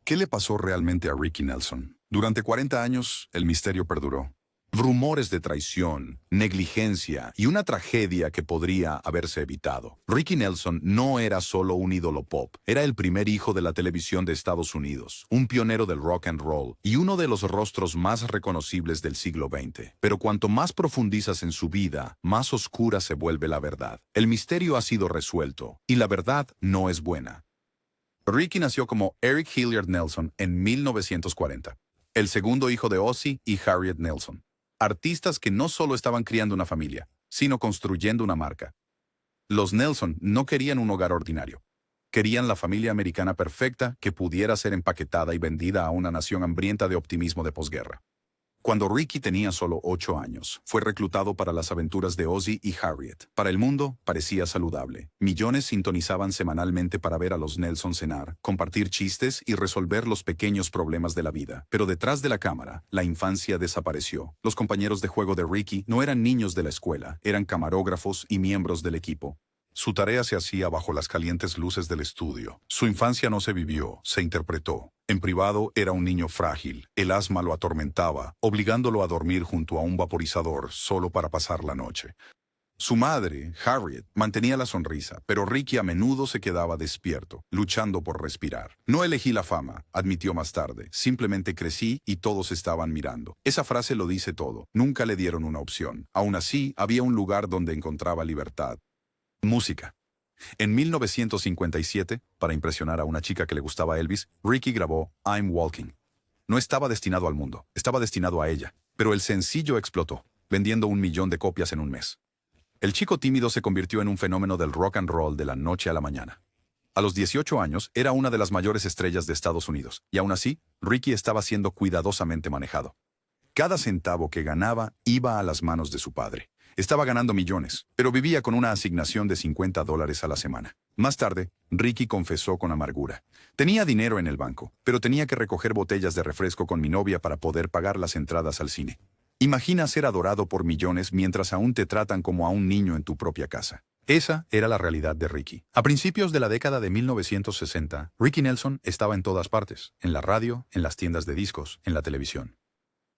¿Qué le pasó realmente a Ricky Nelson? Durante 40 años, el misterio perduró. Rumores de traición, negligencia y una tragedia que podría haberse evitado. Ricky Nelson no era solo un ídolo pop, era el primer hijo de la televisión de Estados Unidos, un pionero del rock and roll y uno de los rostros más reconocibles del siglo XX. Pero cuanto más profundizas en su vida, más oscura se vuelve la verdad. El misterio ha sido resuelto y la verdad no es buena. Ricky nació como Eric Hilliard Nelson en 1940, el segundo hijo de Ozzy y Harriet Nelson. Artistas que no solo estaban criando una familia, sino construyendo una marca. Los Nelson no querían un hogar ordinario. Querían la familia americana perfecta que pudiera ser empaquetada y vendida a una nación hambrienta de optimismo de posguerra. Cuando Ricky tenía solo 8 años, fue reclutado para las aventuras de Ozzy y Harriet. Para el mundo, parecía saludable. Millones sintonizaban semanalmente para ver a los Nelson cenar, compartir chistes y resolver los pequeños problemas de la vida. Pero detrás de la cámara, la infancia desapareció. Los compañeros de juego de Ricky no eran niños de la escuela, eran camarógrafos y miembros del equipo. Su tarea se hacía bajo las calientes luces del estudio. Su infancia no se vivió, se interpretó. En privado era un niño frágil. El asma lo atormentaba, obligándolo a dormir junto a un vaporizador solo para pasar la noche. Su madre, Harriet, mantenía la sonrisa, pero Ricky a menudo se quedaba despierto, luchando por respirar. No elegí la fama, admitió más tarde. Simplemente crecí y todos estaban mirando. Esa frase lo dice todo. Nunca le dieron una opción. Aún así, había un lugar donde encontraba libertad. Música. En 1957, para impresionar a una chica que le gustaba a Elvis, Ricky grabó I'm Walking. No estaba destinado al mundo, estaba destinado a ella, pero el sencillo explotó, vendiendo 1 millón de copias en un mes. El chico tímido se convirtió en un fenómeno del rock and roll de la noche a la mañana. A los 18 años, era una de las mayores estrellas de Estados Unidos, y aún así, Ricky estaba siendo cuidadosamente manejado. Cada centavo que ganaba iba a las manos de su padre. Estaba ganando millones, pero vivía con una asignación de $50 a la semana. Más tarde, Ricky confesó con amargura. Tenía dinero en el banco, pero tenía que recoger botellas de refresco con mi novia para poder pagar las entradas al cine. Imagina ser adorado por millones mientras aún te tratan como a un niño en tu propia casa. Esa era la realidad de Ricky. A principios de la década de 1960, Ricky Nelson estaba en todas partes, en la radio, en las tiendas de discos, en la televisión.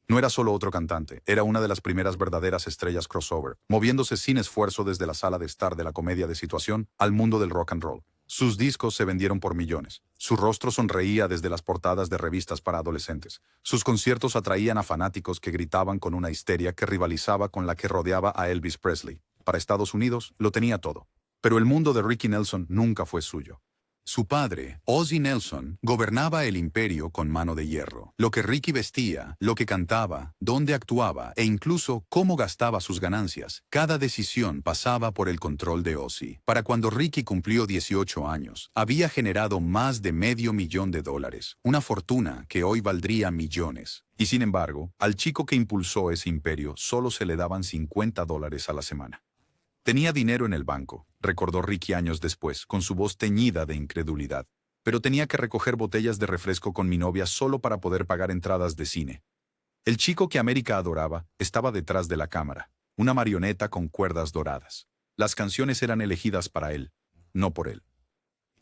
No era solo otro cantante, era una de las primeras verdaderas estrellas crossover, moviéndose sin esfuerzo desde la sala de estar de la comedia de situación al mundo del rock and roll. Sus discos se vendieron por millones. Su rostro sonreía desde las portadas de revistas para adolescentes. Sus conciertos atraían a fanáticos que gritaban con una histeria que rivalizaba con la que rodeaba a Elvis Presley. Para Estados Unidos, lo tenía todo. Pero el mundo de Ricky Nelson nunca fue suyo. Su padre, Ozzy Nelson, gobernaba el imperio con mano de hierro. Lo que Ricky vestía, lo que cantaba, dónde actuaba e incluso cómo gastaba sus ganancias, cada decisión pasaba por el control de Ozzy. Para cuando Ricky cumplió 18 años, había generado más de $500,000, una fortuna que hoy valdría millones. Y sin embargo, al chico que impulsó ese imperio solo se le daban $50 a la semana. Tenía dinero en el banco, recordó Ricky años después, con su voz teñida de incredulidad. Pero tenía que recoger botellas de refresco con mi novia solo para poder pagar entradas de cine. El chico que América adoraba estaba detrás de la cámara, una marioneta con cuerdas doradas. Las canciones eran elegidas para él, no por él.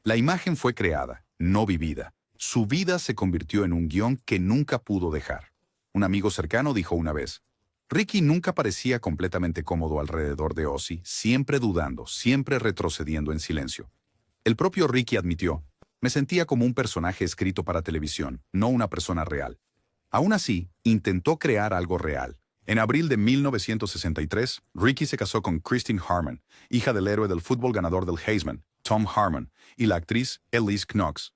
La imagen fue creada, no vivida. Su vida se convirtió en un guión que nunca pudo dejar. Un amigo cercano dijo una vez: Ricky nunca parecía completamente cómodo alrededor de Ozzy, siempre dudando, siempre retrocediendo en silencio. El propio Ricky admitió: me sentía como un personaje escrito para televisión, no una persona real. Aún así, intentó crear algo real. En abril de 1963, Ricky se casó con Christine Harmon, hija del héroe del fútbol ganador del Heisman, Tom Harmon, y la actriz Elise Knox.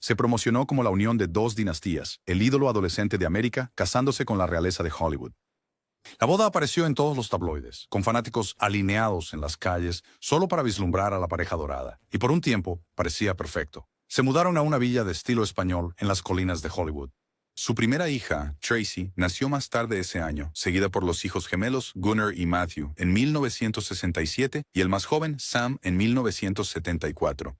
Se promocionó como la unión de dos dinastías, el ídolo adolescente de América casándose con la realeza de Hollywood. La boda apareció en todos los tabloides, con fanáticos alineados en las calles solo para vislumbrar a la pareja dorada, y por un tiempo parecía perfecto. Se mudaron a una villa de estilo español en las colinas de Hollywood. Su primera hija, Tracy, nació más tarde ese año, seguida por los hijos gemelos Gunnar y Matthew en 1967 y el más joven, Sam, en 1974.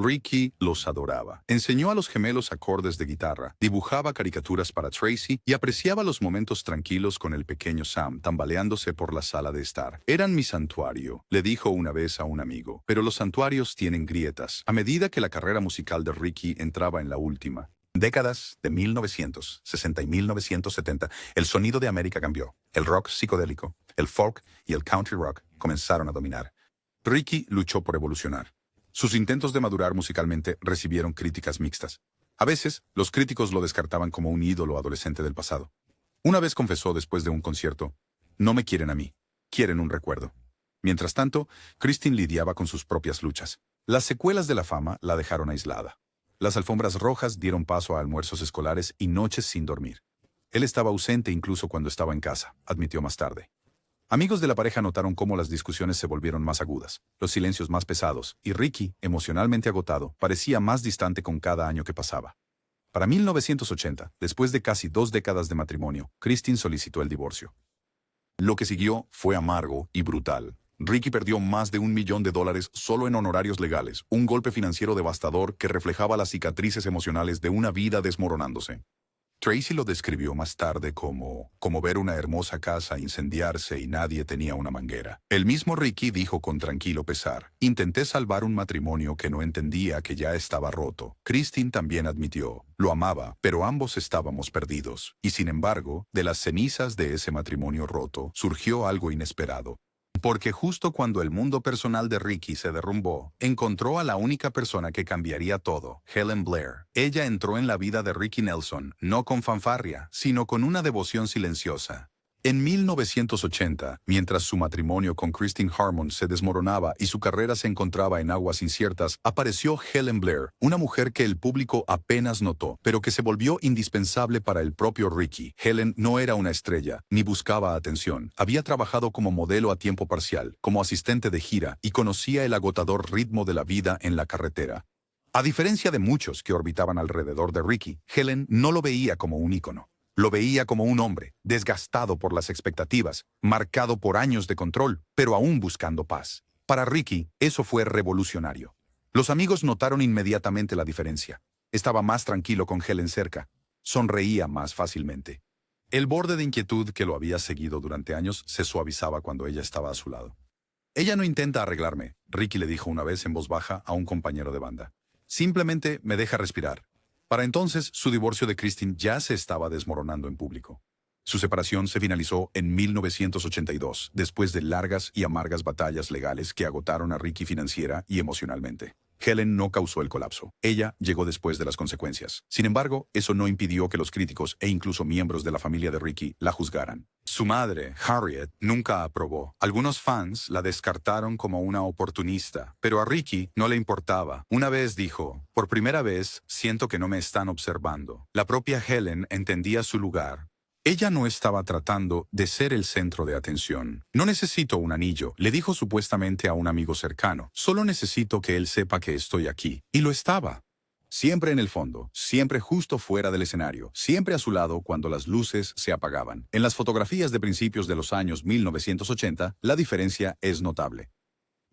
Ricky los adoraba. Enseñó a los gemelos acordes de guitarra, dibujaba caricaturas para Tracy y apreciaba los momentos tranquilos con el pequeño Sam tambaleándose por la sala de estar. Eran mi santuario, le dijo una vez a un amigo, pero los santuarios tienen grietas. A medida que la carrera musical de Ricky entraba en la última, Décadas de 1960 y 1970, el sonido de América cambió. El rock psicodélico, el folk y el country rock comenzaron a dominar. Ricky luchó por evolucionar. Sus intentos de madurar musicalmente recibieron críticas mixtas. A veces, los críticos lo descartaban como un ídolo adolescente del pasado. Una vez confesó después de un concierto, «No me quieren a mí, quieren un recuerdo». Mientras tanto, Christine lidiaba con sus propias luchas. Las secuelas de la fama la dejaron aislada. Las alfombras rojas dieron paso a almuerzos escolares y noches sin dormir. Él estaba ausente incluso cuando estaba en casa, admitió más tarde. Amigos de la pareja notaron cómo las discusiones se volvieron más agudas, los silencios más pesados, y Ricky, emocionalmente agotado, parecía más distante con cada año que pasaba. Para 1980, después de casi 2 décadas de matrimonio, Christine solicitó el divorcio. Lo que siguió fue amargo y brutal. Ricky perdió más de $1 millón solo en honorarios legales, un golpe financiero devastador que reflejaba las cicatrices emocionales de una vida desmoronándose. Tracy lo describió más tarde como ver una hermosa casa incendiarse y nadie tenía una manguera. El mismo Ricky dijo con tranquilo pesar, «Intenté salvar un matrimonio que no entendía que ya estaba roto». Christine también admitió, lo amaba, pero ambos estábamos perdidos. Y sin embargo, de las cenizas de ese matrimonio roto, surgió algo inesperado. Porque justo cuando el mundo personal de Ricky se derrumbó, encontró a la única persona que cambiaría todo, Helen Blair. Ella entró en la vida de Ricky Nelson, no con fanfarria, sino con una devoción silenciosa. En 1980, mientras su matrimonio con Christine Harmon se desmoronaba y su carrera se encontraba en aguas inciertas, apareció Helen Blair, una mujer que el público apenas notó, pero que se volvió indispensable para el propio Ricky. Helen no era una estrella, ni buscaba atención. Había trabajado como modelo a tiempo parcial, como asistente de gira, y conocía el agotador ritmo de la vida en la carretera. A diferencia de muchos que orbitaban alrededor de Ricky, Helen no lo veía como un ícono. Lo veía como un hombre, desgastado por las expectativas, marcado por años de control, pero aún buscando paz. Para Ricky, eso fue revolucionario. Los amigos notaron inmediatamente la diferencia. Estaba más tranquilo con Helen cerca. Sonreía más fácilmente. El borde de inquietud que lo había seguido durante años se suavizaba cuando ella estaba a su lado. «Ella no intenta arreglarme», Ricky le dijo una vez en voz baja a un compañero de banda. «Simplemente me deja respirar». Para entonces, su divorcio de Christine ya se estaba desmoronando en público. Su separación se finalizó en 1982, después de largas y amargas batallas legales que agotaron a Ricky financiera y emocionalmente. Helen no causó el colapso. Ella llegó después de las consecuencias. Sin embargo, eso no impidió que los críticos e incluso miembros de la familia de Ricky la juzgaran. Su madre, Harriet, nunca aprobó. Algunos fans la descartaron como una oportunista, pero a Ricky no le importaba. Una vez dijo, «Por primera vez, siento que no me están observando». La propia Helen entendía su lugar. Ella no estaba tratando de ser el centro de atención. «No necesito un anillo», le dijo supuestamente a un amigo cercano. «Solo necesito que él sepa que estoy aquí». Y lo estaba. Siempre en el fondo, siempre justo fuera del escenario, siempre a su lado cuando las luces se apagaban. En las fotografías de principios de los años 1980, la diferencia es notable.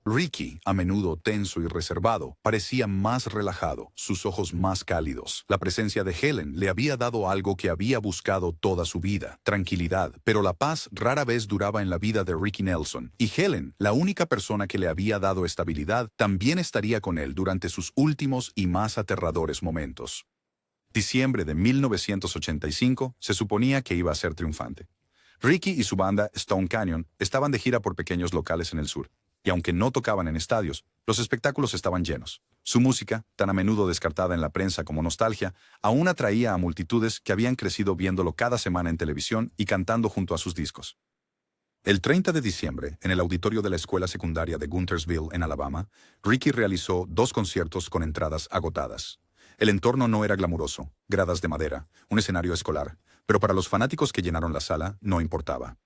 Ricky, a menudo tenso y reservado, parecía más relajado, sus ojos más cálidos. La presencia de Helen le había dado algo que había buscado toda su vida, tranquilidad, pero la paz rara vez duraba en la vida de Ricky Nelson. Y Helen, la única persona que le había dado estabilidad, también estaría con él durante sus últimos y más aterradores momentos. Diciembre de 1985 se suponía que iba a ser triunfante. Ricky y su banda Stone Canyon estaban de gira por pequeños locales en el sur. Y aunque no tocaban en estadios, los espectáculos estaban llenos. Su música, tan a menudo descartada en la prensa como nostalgia, aún atraía a multitudes que habían crecido viéndolo cada semana en televisión y cantando junto a sus discos. El 30 de diciembre, en el auditorio de la escuela secundaria de Guntersville, en Alabama, Ricky realizó 2 conciertos con entradas agotadas. El entorno no era glamuroso, gradas de madera, un escenario escolar, pero para los fanáticos que llenaron la sala no importaba.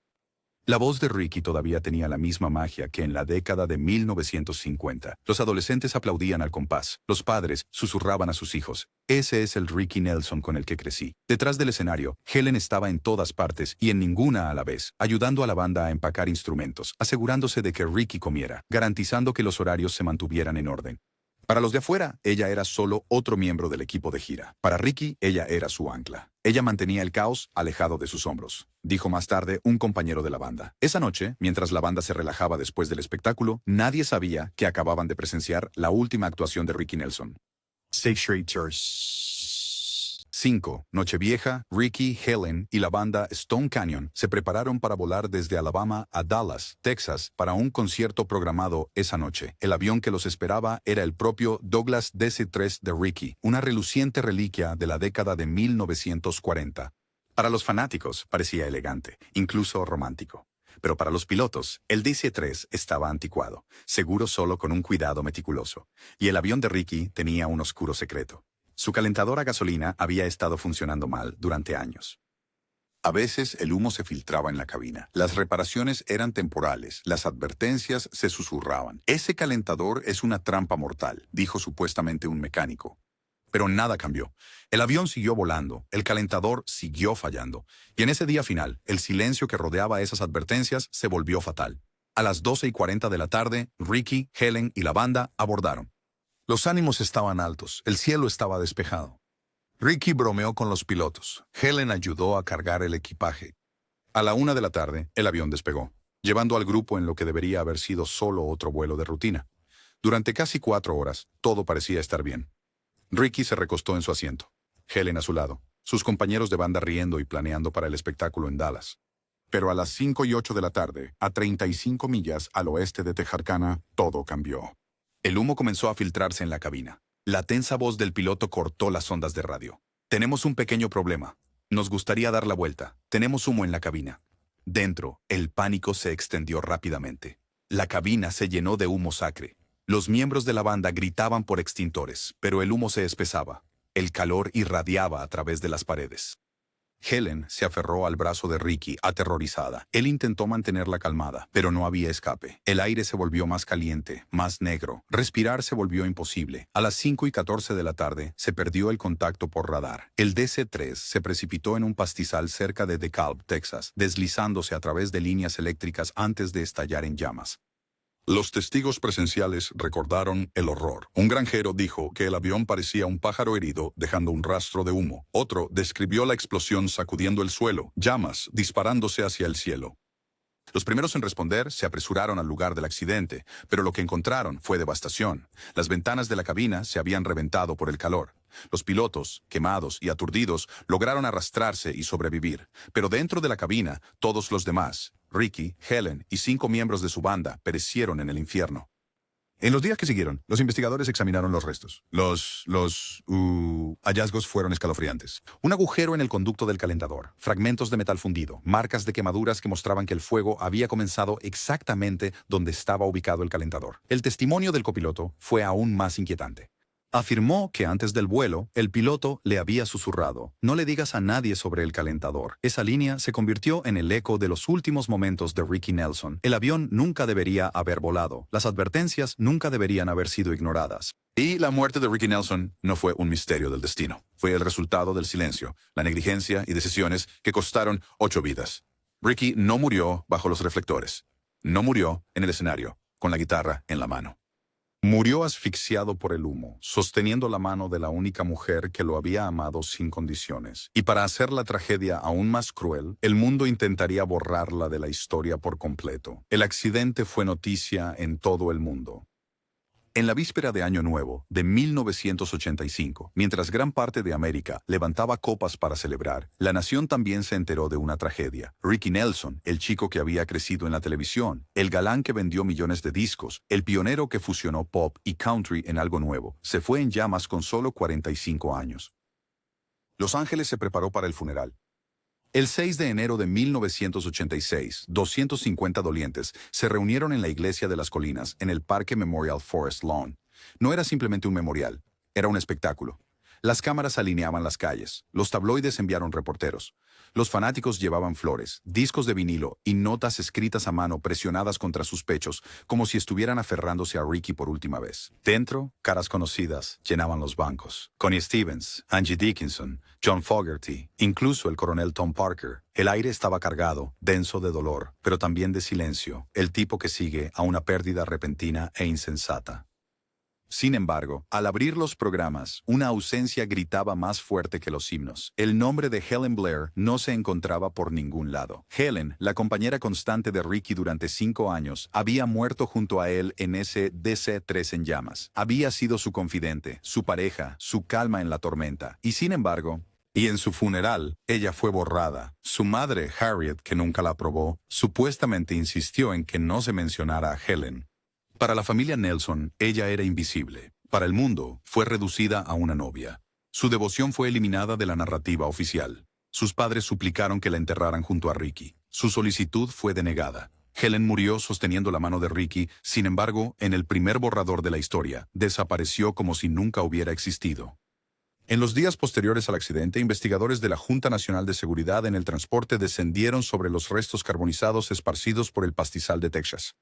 La voz de Ricky todavía tenía la misma magia que en la década de 1950. Los adolescentes aplaudían al compás. Los padres susurraban a sus hijos. Ese es el Ricky Nelson con el que crecí. Detrás del escenario, Helen estaba en todas partes y en ninguna a la vez, ayudando a la banda a empacar instrumentos, asegurándose de que Ricky comiera, garantizando que los horarios se mantuvieran en orden. Para los de afuera, ella era solo otro miembro del equipo de gira. Para Ricky, ella era su ancla. Ella mantenía el caos alejado de sus hombros, dijo más tarde un compañero de la banda. Esa noche, mientras la banda se relajaba después del espectáculo, nadie sabía que acababan de presenciar la última actuación de Ricky Nelson. 5. Nochevieja, Ricky, Helen y la banda Stone Canyon se prepararon para volar desde Alabama a Dallas, Texas, para un concierto programado esa noche. El avión que los esperaba era el propio Douglas DC-3 de Ricky, una reluciente reliquia de la década de 1940. Para los fanáticos parecía elegante, incluso romántico. Pero para los pilotos, el DC-3 estaba anticuado, seguro solo con un cuidado meticuloso. Y el avión de Ricky tenía un oscuro secreto. Su calentador a gasolina había estado funcionando mal durante años. A veces el humo se filtraba en la cabina. Las reparaciones eran temporales. Las advertencias se susurraban. Ese calentador es una trampa mortal, dijo supuestamente un mecánico. Pero nada cambió. El avión siguió volando, el calentador siguió fallando. Y en ese día final, el silencio que rodeaba esas advertencias se volvió fatal. A las 12:40 de la tarde, Ricky, Helen y la banda abordaron. Los ánimos estaban altos, el cielo estaba despejado. Ricky bromeó con los pilotos. Helen ayudó a cargar el equipaje. A la 1 de la tarde, el avión despegó, llevando al grupo en lo que debería haber sido solo otro vuelo de rutina. Durante casi 4 horas, todo parecía estar bien. Ricky se recostó en su asiento, Helen a su lado, sus compañeros de banda riendo y planeando para el espectáculo en Dallas. Pero a las 5:08 de la tarde, a 35 millas al oeste de Texarkana, todo cambió. El humo comenzó a filtrarse en la cabina. La tensa voz del piloto cortó las ondas de radio. Tenemos un pequeño problema. Nos gustaría dar la vuelta. Tenemos humo en la cabina. Dentro, el pánico se extendió rápidamente. La cabina se llenó de humo sacre. Los miembros de la banda gritaban por extintores, pero el humo se espesaba. El calor irradiaba a través de las paredes. Helen se aferró al brazo de Ricky, aterrorizada. Él intentó mantenerla calmada, pero no había escape. El aire se volvió más caliente, más negro. Respirar se volvió imposible. A las 5:14 de la tarde, se perdió el contacto por radar. El DC-3 se precipitó en un pastizal cerca de DeKalb, Texas, deslizándose a través de líneas eléctricas antes de estallar en llamas. Los testigos presenciales recordaron el horror. Un granjero dijo que el avión parecía un pájaro herido dejando un rastro de humo. Otro describió la explosión sacudiendo el suelo, llamas disparándose hacia el cielo. Los primeros en responder se apresuraron al lugar del accidente, pero lo que encontraron fue devastación. Las ventanas de la cabina se habían reventado por el calor. Los pilotos, quemados y aturdidos, lograron arrastrarse y sobrevivir. Pero dentro de la cabina, todos los demás, Ricky, Helen y 5 miembros de su banda, perecieron en el infierno. En los días que siguieron, los investigadores examinaron los restos. Los hallazgos fueron escalofriantes. Un agujero en el conducto del calentador, fragmentos de metal fundido, marcas de quemaduras que mostraban que el fuego había comenzado exactamente donde estaba ubicado el calentador. El testimonio del copiloto fue aún más inquietante. Afirmó que antes del vuelo, el piloto le había susurrado: «No le digas a nadie sobre el calentador». Esa línea se convirtió en el eco de los últimos momentos de Ricky Nelson. El avión nunca debería haber volado. Las advertencias nunca deberían haber sido ignoradas. Y la muerte de Ricky Nelson no fue un misterio del destino. Fue el resultado del silencio, la negligencia y decisiones que costaron 8 vidas. Ricky no murió bajo los reflectores. No murió en el escenario, con la guitarra en la mano. Murió asfixiado por el humo, sosteniendo la mano de la única mujer que lo había amado sin condiciones. Y para hacer la tragedia aún más cruel, el mundo intentaría borrarla de la historia por completo. El accidente fue noticia en todo el mundo. En la víspera de Año Nuevo de 1985, mientras gran parte de América levantaba copas para celebrar, la nación también se enteró de una tragedia. Ricky Nelson, el chico que había crecido en la televisión, el galán que vendió millones de discos, el pionero que fusionó pop y country en algo nuevo, se fue en llamas con solo 45 años. Los Ángeles se preparó para el funeral. El 6 de enero de 1986, 250 dolientes se reunieron en la iglesia de las colinas, en el Parque Memorial Forest Lawn. No era simplemente un memorial, era un espectáculo. Las cámaras alineaban las calles, los tabloides enviaron reporteros. Los fanáticos llevaban flores, discos de vinilo y notas escritas a mano presionadas contra sus pechos, como si estuvieran aferrándose a Ricky por última vez. Dentro, caras conocidas llenaban los bancos. Connie Stevens, Angie Dickinson, John Fogerty, incluso el coronel Tom Parker. El aire estaba cargado, denso de dolor, pero también de silencio, el tipo que sigue a una pérdida repentina e insensata. Sin embargo, al abrir los programas, una ausencia gritaba más fuerte que los himnos. El nombre de Helen Blair no se encontraba por ningún lado. Helen, la compañera constante de Ricky durante 5 años, había muerto junto a él en ese DC-3 en llamas. Había sido su confidente, su pareja, su calma en la tormenta. Y sin embargo, Y en su funeral, ella fue borrada. Su madre, Harriet, que nunca la aprobó, supuestamente insistió en que no se mencionara a Helen. Para la familia Nelson, ella era invisible. Para el mundo, fue reducida a una novia. Su devoción fue eliminada de la narrativa oficial. Sus padres suplicaron que la enterraran junto a Ricky. Su solicitud fue denegada. Helen murió sosteniendo la mano de Ricky, sin embargo, en el primer borrador de la historia, desapareció como si nunca hubiera existido. En los días posteriores al accidente, investigadores de la Junta Nacional de Seguridad en el Transporte descendieron sobre los restos carbonizados esparcidos por el pastizal de Texas.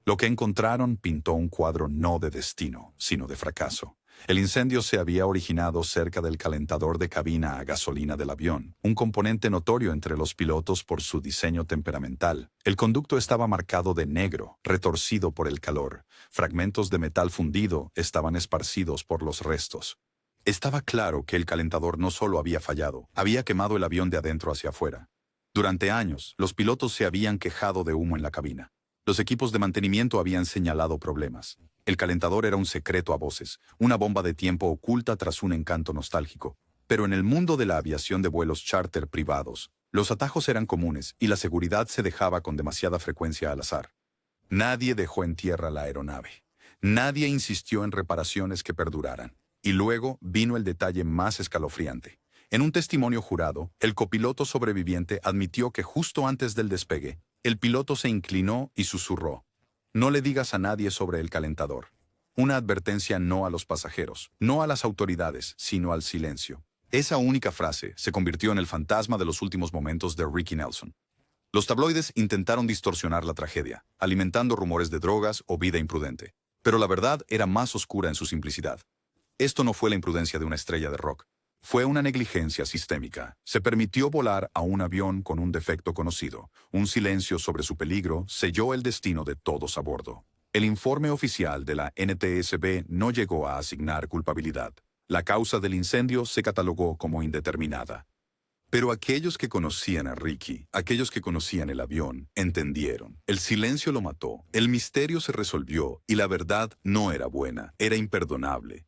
Lo que encontraron pintó un cuadro no de destino, sino de fracaso. El incendio se había originado cerca del calentador de cabina a gasolina del avión, un componente notorio entre los pilotos por su diseño temperamental. El conducto estaba marcado de negro, retorcido por el calor. Fragmentos de metal fundido estaban esparcidos por los restos. Estaba claro que el calentador no solo había fallado, había quemado el avión de adentro hacia afuera. Durante años, los pilotos se habían quejado de humo en la cabina. Los equipos de mantenimiento habían señalado problemas. El calentador era un secreto a voces, una bomba de tiempo oculta tras un encanto nostálgico. Pero en el mundo de la aviación de vuelos charter privados, los atajos eran comunes y la seguridad se dejaba con demasiada frecuencia al azar. Nadie dejó en tierra la aeronave. Nadie insistió en reparaciones que perduraran. Y luego vino el detalle más escalofriante. En un testimonio jurado, el copiloto sobreviviente admitió que justo antes del despegue, el piloto se inclinó y susurró: «No le digas a nadie sobre el calentador». Una advertencia no a los pasajeros, no a las autoridades, sino al silencio. Esa única frase se convirtió en el fantasma de los últimos momentos de Ricky Nelson. Los tabloides intentaron distorsionar la tragedia, alimentando rumores de drogas o vida imprudente. Pero la verdad era más oscura en su simplicidad. Esto no fue la imprudencia de una estrella de rock. Fue una negligencia sistémica. Se permitió volar a un avión con un defecto conocido. Un silencio sobre su peligro selló el destino de todos a bordo. El informe oficial de la NTSB no llegó a asignar culpabilidad. La causa del incendio se catalogó como indeterminada. Pero aquellos que conocían a Ricky, aquellos que conocían el avión, entendieron. El silencio lo mató, el misterio se resolvió y la verdad no era buena, era imperdonable.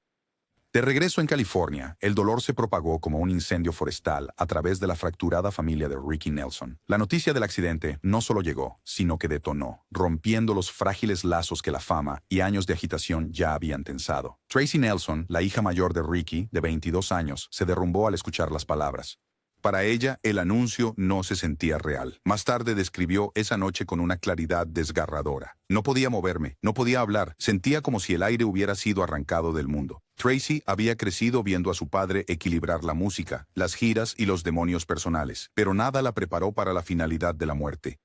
De regreso en California, el dolor se propagó como un incendio forestal a través de la fracturada familia de Ricky Nelson. La noticia del accidente no solo llegó, sino que detonó, rompiendo los frágiles lazos que la fama y años de agitación ya habían tensado. Tracy Nelson, la hija mayor de Ricky, de 22 años, se derrumbó al escuchar las palabras. Para ella, el anuncio no se sentía real. Más tarde describió esa noche con una claridad desgarradora. No podía moverme, no podía hablar, sentía como si el aire hubiera sido arrancado del mundo. Tracy había crecido viendo a su padre equilibrar la música, las giras y los demonios personales, pero nada la preparó para la finalidad de la muerte.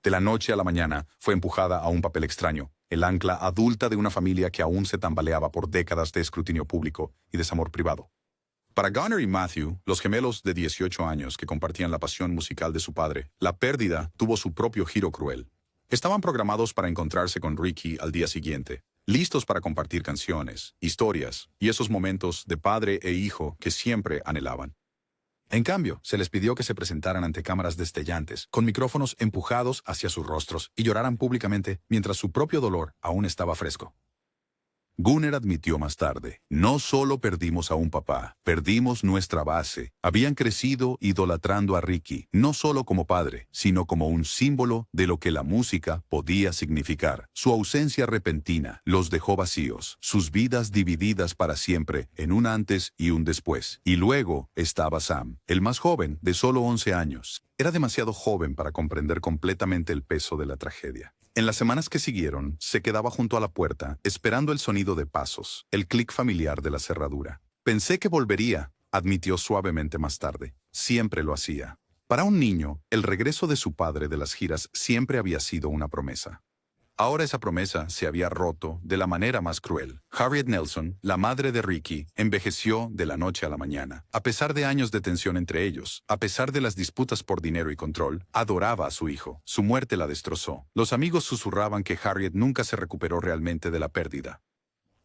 De la noche a la mañana, fue empujada a un papel extraño, el ancla adulta de una familia que aún se tambaleaba por décadas de escrutinio público y desamor privado. Para Gunnar y Matthew, los gemelos de 18 años que compartían la pasión musical de su padre, la pérdida tuvo su propio giro cruel. Estaban programados para encontrarse con Ricky al día siguiente, listos para compartir canciones, historias y esos momentos de padre e hijo que siempre anhelaban. En cambio, se les pidió que se presentaran ante cámaras destellantes, con micrófonos empujados hacia sus rostros y lloraran públicamente mientras su propio dolor aún estaba fresco. Gunnar admitió más tarde: no solo perdimos a un papá, perdimos nuestra base. Habían crecido idolatrando a Ricky, no solo como padre, sino como un símbolo de lo que la música podía significar. Su ausencia repentina los dejó vacíos, sus vidas divididas para siempre en un antes y un después. Y luego estaba Sam, el más joven, de solo 11 años. Era demasiado joven para comprender completamente el peso de la tragedia. En las semanas que siguieron, se quedaba junto a la puerta, esperando el sonido de pasos, el clic familiar de la cerradura. Pensé que volvería, admitió suavemente más tarde. Siempre lo hacía. Para un niño, el regreso de su padre de las giras siempre había sido una promesa. Ahora esa promesa se había roto de la manera más cruel. Harriet Nelson, la madre de Ricky, envejeció de la noche a la mañana. A pesar de años de tensión entre ellos, a pesar de las disputas por dinero y control, adoraba a su hijo. Su muerte la destrozó. Los amigos susurraban que Harriet nunca se recuperó realmente de la pérdida.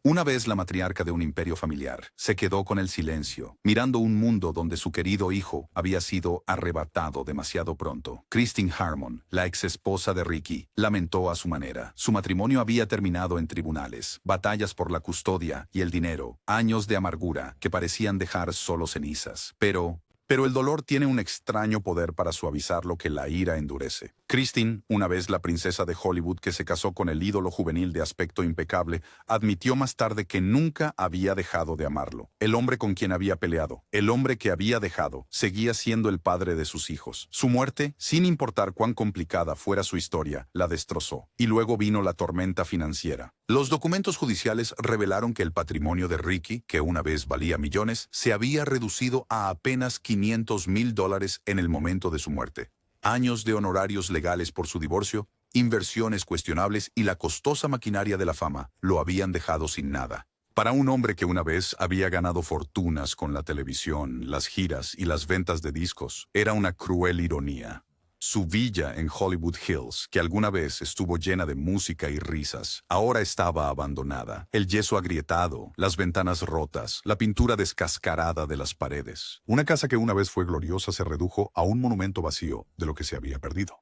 Una vez la matriarca de un imperio familiar, se quedó con el silencio, mirando un mundo donde su querido hijo había sido arrebatado demasiado pronto. Christine Harmon, la exesposa de Ricky, lamentó a su manera. Su matrimonio había terminado en tribunales, batallas por la custodia y el dinero, años de amargura que parecían dejar solo cenizas. Pero Pero el dolor tiene un extraño poder para suavizar lo que la ira endurece. Christine, una vez la princesa de Hollywood que se casó con el ídolo juvenil de aspecto impecable, admitió más tarde que nunca había dejado de amarlo. El hombre con quien había peleado, el hombre que había dejado, seguía siendo el padre de sus hijos. Su muerte, sin importar cuán complicada fuera su historia, la destrozó. Y luego vino la tormenta financiera. Los documentos judiciales revelaron que el patrimonio de Ricky, que una vez valía millones, se había reducido a apenas $500,000 en el momento de su muerte. Años de honorarios legales por su divorcio, inversiones cuestionables y la costosa maquinaria de la fama lo habían dejado sin nada. Para un hombre que una vez había ganado fortunas con la televisión, las giras y las ventas de discos, era una cruel ironía. Su villa en Hollywood Hills, que alguna vez estuvo llena de música y risas, ahora estaba abandonada. El yeso agrietado, las ventanas rotas, la pintura descascarada de las paredes. Una casa que una vez fue gloriosa se redujo a un monumento vacío de lo que se había perdido.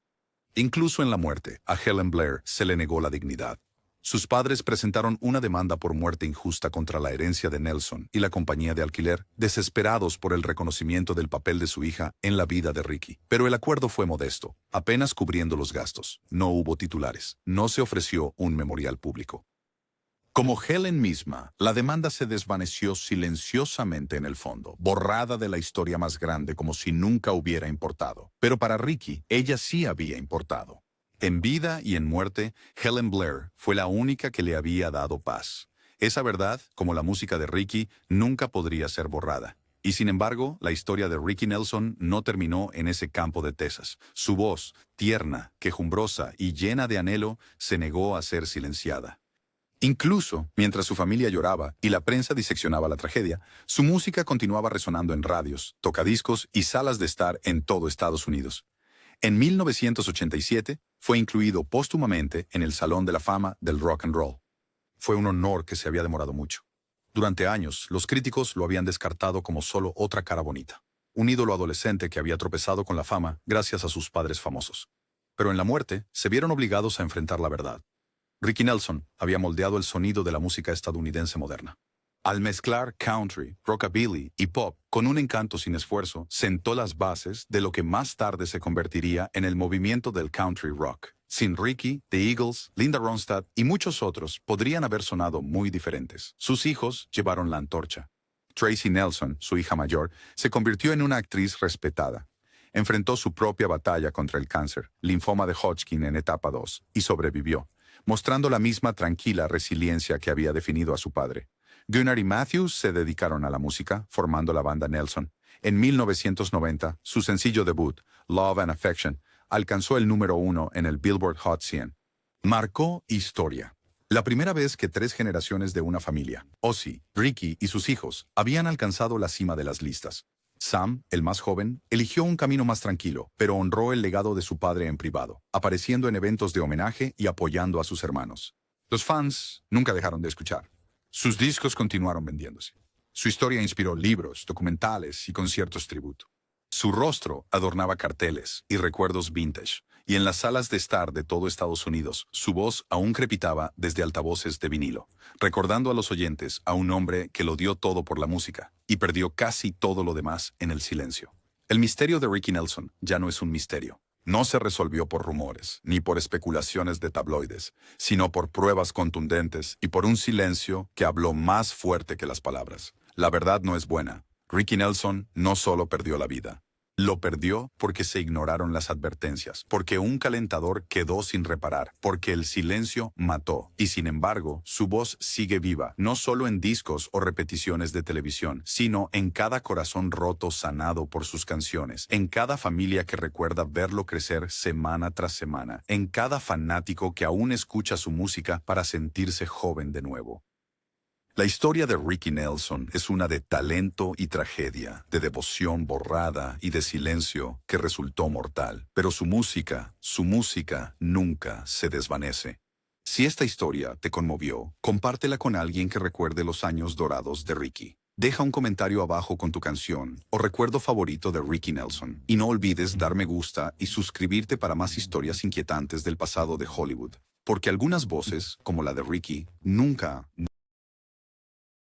Incluso en la muerte, a Helen Blair se le negó la dignidad. Sus padres presentaron una demanda por muerte injusta contra la herencia de Nelson y la compañía de alquiler, desesperados por el reconocimiento del papel de su hija en la vida de Ricky. Pero el acuerdo fue modesto, apenas cubriendo los gastos. No hubo titulares. No se ofreció un memorial público. Como Helen misma, la demanda se desvaneció silenciosamente en el fondo, borrada de la historia más grande como si nunca hubiera importado. Pero para Ricky, ella sí había importado. En vida y en muerte, Helen Blair fue la única que le había dado paz. Esa verdad, como la música de Ricky, nunca podría ser borrada. Y sin embargo, la historia de Ricky Nelson no terminó en ese campo de tezas. Su voz, tierna, quejumbrosa y llena de anhelo, se negó a ser silenciada. Incluso, mientras su familia lloraba y la prensa diseccionaba la tragedia, su música continuaba resonando en radios, tocadiscos y salas de estar en todo Estados Unidos. En 1987, fue incluido póstumamente en el Salón de la Fama del Rock and Roll. Fue un honor que se había demorado mucho. Durante años, los críticos lo habían descartado como solo otra cara bonita. Un ídolo adolescente que había tropezado con la fama gracias a sus padres famosos. Pero en la muerte, se vieron obligados a enfrentar la verdad. Ricky Nelson había moldeado el sonido de la música estadounidense moderna. Al mezclar country, rockabilly y pop con un encanto sin esfuerzo, sentó las bases de lo que más tarde se convertiría en el movimiento del country rock. Sin Ricky, The Eagles, Linda Ronstadt y muchos otros podrían haber sonado muy diferentes. Sus hijos llevaron la antorcha. Tracy Nelson, su hija mayor, se convirtió en una actriz respetada. Enfrentó su propia batalla contra el cáncer, linfoma de Hodgkin en etapa 2, y sobrevivió, mostrando la misma tranquila resiliencia que había definido a su padre. Gunnar y Matthews se dedicaron a la música, formando la banda Nelson. En 1990, su sencillo debut, Love and Affection, alcanzó el número 1 en el Billboard Hot 100. Marcó historia. La primera vez que 3 generaciones de una familia, Ozzy, Ricky y sus hijos, habían alcanzado la cima de las listas. Sam, el más joven, eligió un camino más tranquilo, pero honró el legado de su padre en privado, apareciendo en eventos de homenaje y apoyando a sus hermanos. Los fans nunca dejaron de escuchar. Sus discos continuaron vendiéndose. Su historia inspiró libros, documentales y conciertos tributo. Su rostro adornaba carteles y recuerdos vintage, y en las salas de estar de todo Estados Unidos, su voz aún crepitaba desde altavoces de vinilo, recordando a los oyentes a un hombre que lo dio todo por la música y perdió casi todo lo demás en el silencio. El misterio de Ricky Nelson ya no es un misterio. No se resolvió por rumores, ni por especulaciones de tabloides, sino por pruebas contundentes y por un silencio que habló más fuerte que las palabras. La verdad no es buena. Ricky Nelson no solo perdió la vida. Lo perdió porque se ignoraron las advertencias, porque un calentador quedó sin reparar, porque el silencio mató. Y sin embargo, su voz sigue viva, no solo en discos o repeticiones de televisión, sino en cada corazón roto sanado por sus canciones, en cada familia que recuerda verlo crecer semana tras semana, en cada fanático que aún escucha su música para sentirse joven de nuevo. La historia de Ricky Nelson es una de talento y tragedia, de devoción borrada y de silencio que resultó mortal. Pero su música nunca se desvanece. Si esta historia te conmovió, compártela con alguien que recuerde los años dorados de Ricky. Deja un comentario abajo con tu canción o recuerdo favorito de Ricky Nelson. Y no olvides dar me gusta y suscribirte para más historias inquietantes del pasado de Hollywood. Porque algunas voces, como la de Ricky, nunca